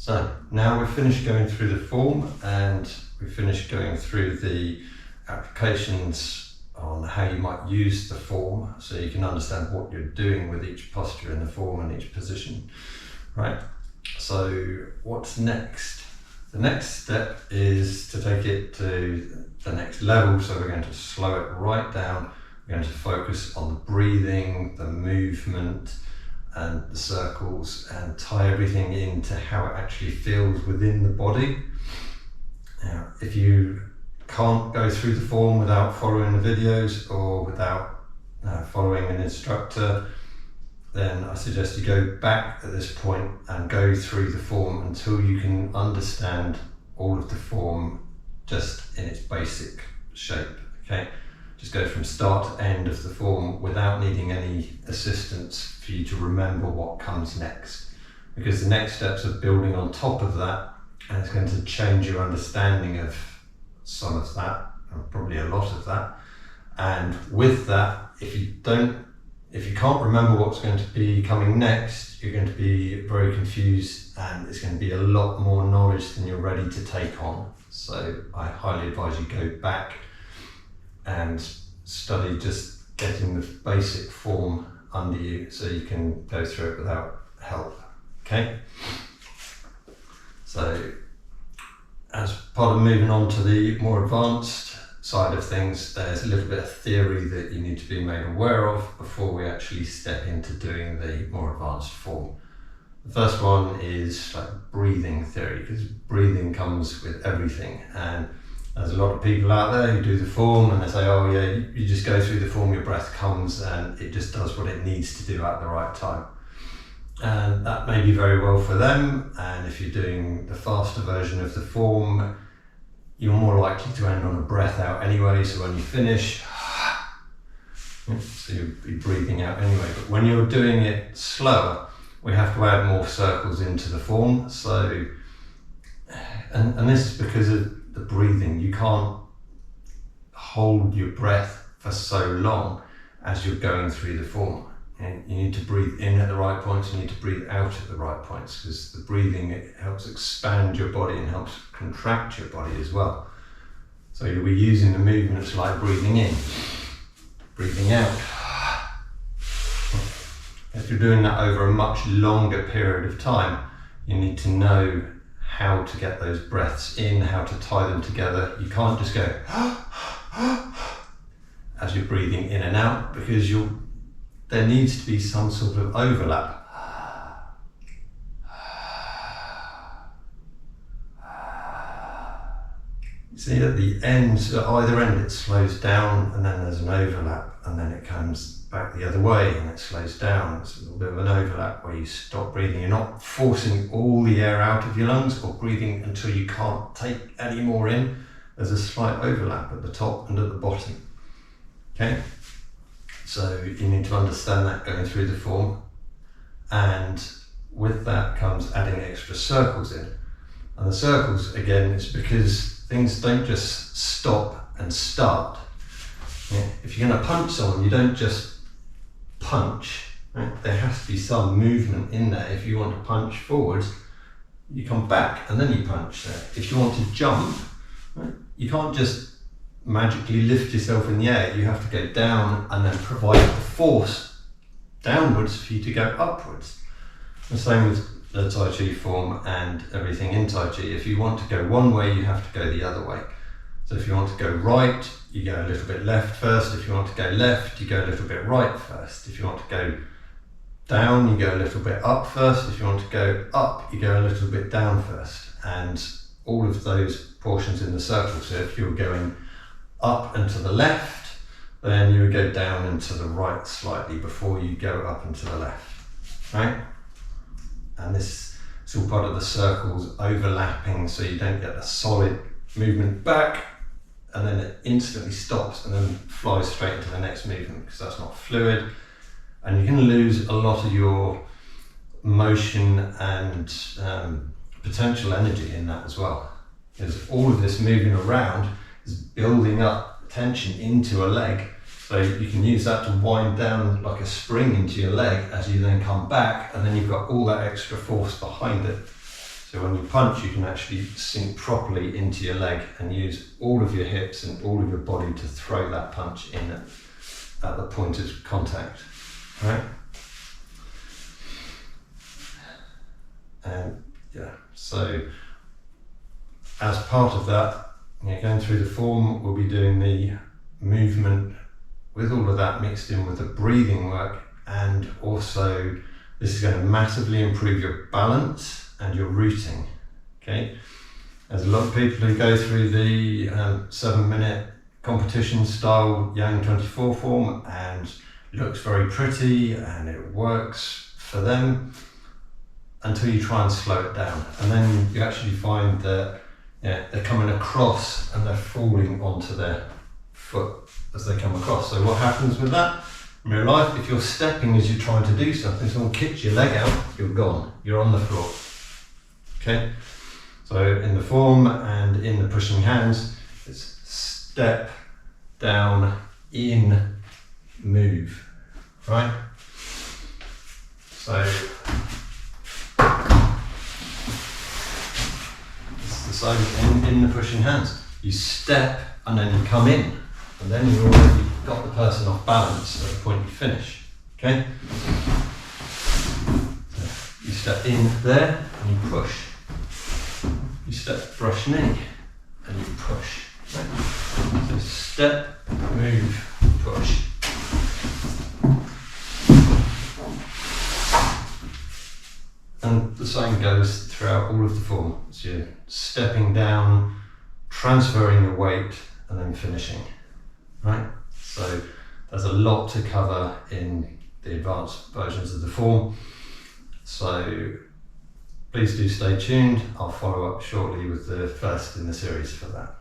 So now we've finished going through the form and we've finished going through the applications on how you might use the form so you can understand what you're doing with each posture in the form and each position, right? So what's next? The next step is to take it to the next level. So we're going to slow it right down. We're going to focus on the breathing, the movement, and the circles, and tie everything into how it actually feels within the body. Now, if you can't go through the form without following the videos or without following an instructor, then I suggest you go back at this point and go through the form until you can understand all of the form just in its basic shape, okay? Just go from start to end of the form without needing any assistance for you to remember what comes next. Because the next steps are building on top of that, and it's going to change your understanding of some of that, and probably a lot of that. And with that, if you can't remember what's going to be coming next, you're going to be very confused and it's going to be a lot more knowledge than you're ready to take on. So I highly advise you go back and study just getting the basic form under you so you can go through it without help, okay? So as part of moving on to the more advanced side of things, there's a little bit of theory that you need to be made aware of before we actually step into doing the more advanced form. The first one is like breathing theory, because breathing comes with everything, and there's a lot of people out there who do the form and they say, oh yeah, you just go through the form, your breath comes and it just does what it needs to do at the right time. And that may be very well for them, and if you're doing the faster version of the form, you're more likely to end on a breath out anyway, so when you finish, so you'll be breathing out anyway. But when you're doing it slower, we have to add more circles into the form. So, and this is because of the breathing. You can't hold your breath for so long as you're going through the form. And you need to breathe in at the right points, you need to breathe out at the right points, because the breathing, it helps expand your body and helps contract your body as well. So you'll be using the movements like breathing in, breathing out. If you're doing that over a much longer period of time, you need to know how to get those breaths in, how to tie them together. You can't just go as you're breathing in and out, because there needs to be some sort of overlap. You see at the end, at either end, it slows down and then there's an overlap, and then it comes back the other way and it slows down. It's a little bit of an overlap where you stop breathing. You're not forcing all the air out of your lungs or breathing until you can't take any more in. There's a slight overlap at the top and at the bottom. Okay? So you need to understand that going through the form, and with that comes adding extra circles in. And the circles, again, is because things don't just stop and start. Yeah. If you're going to punch someone, you don't just punch. Right? There has to be some movement in there. If you want to punch forwards, you come back and then you punch there. If you want to jump, right, you can't just magically lift yourself in the air. You have to go down and then provide the force downwards for you to go upwards. The same with the Tai Chi form and everything in Tai Chi. If you want to go one way, you have to go the other way. So if you want to go right, you go a little bit left first. If you want to go left, you go a little bit right first. If you want to go down, you go a little bit up first. If you want to go up, you go a little bit down first. And all of those portions in the circle. So if you're going up and to the left, then you would go down and to the right slightly before you go up and to the left, right? And this is all part of the circles overlapping, so you don't get a solid movement back and then it instantly stops and then flies straight into the next movement, because that's not fluid, and you can lose a lot of your motion and potential energy in that as well, because all of this moving around is building up tension into a leg, so you can use that to wind down like a spring into your leg as you then come back, and then you've got all that extra force behind it. So when you punch, you can actually sink properly into your leg and use all of your hips and all of your body to throw that punch in at the point of contact, right? And yeah, so as part of that, going through the form, we'll be doing the movement with all of that mixed in with the breathing work, and also this is going to massively improve your balance and your rooting. Okay, there's a lot of people who go through the 7-minute competition style Yang 24 form and looks very pretty and it works for them until you try and slow it down, and then you actually find that they're coming across and they're falling onto their foot as they come across. So what happens with that? In real life, if you're stepping as you're trying to do something, someone kicks your leg out, you're gone. You're on the floor. Okay? So in the form and in the pushing hands, it's step, down, in, move. Right? So it's the same in the pushing hands. You step and then you come in, and then you've already got the person off balance at the point you finish. Okay? So you step in there and you push. You step, brush knee, and you push. Right? So step, move, push. And the same goes throughout all of the form. So you're stepping down, transferring your weight, and then finishing. Right? So there's a lot to cover in the advanced versions of the form. So please do stay tuned. I'll follow up shortly with the first in the series for that.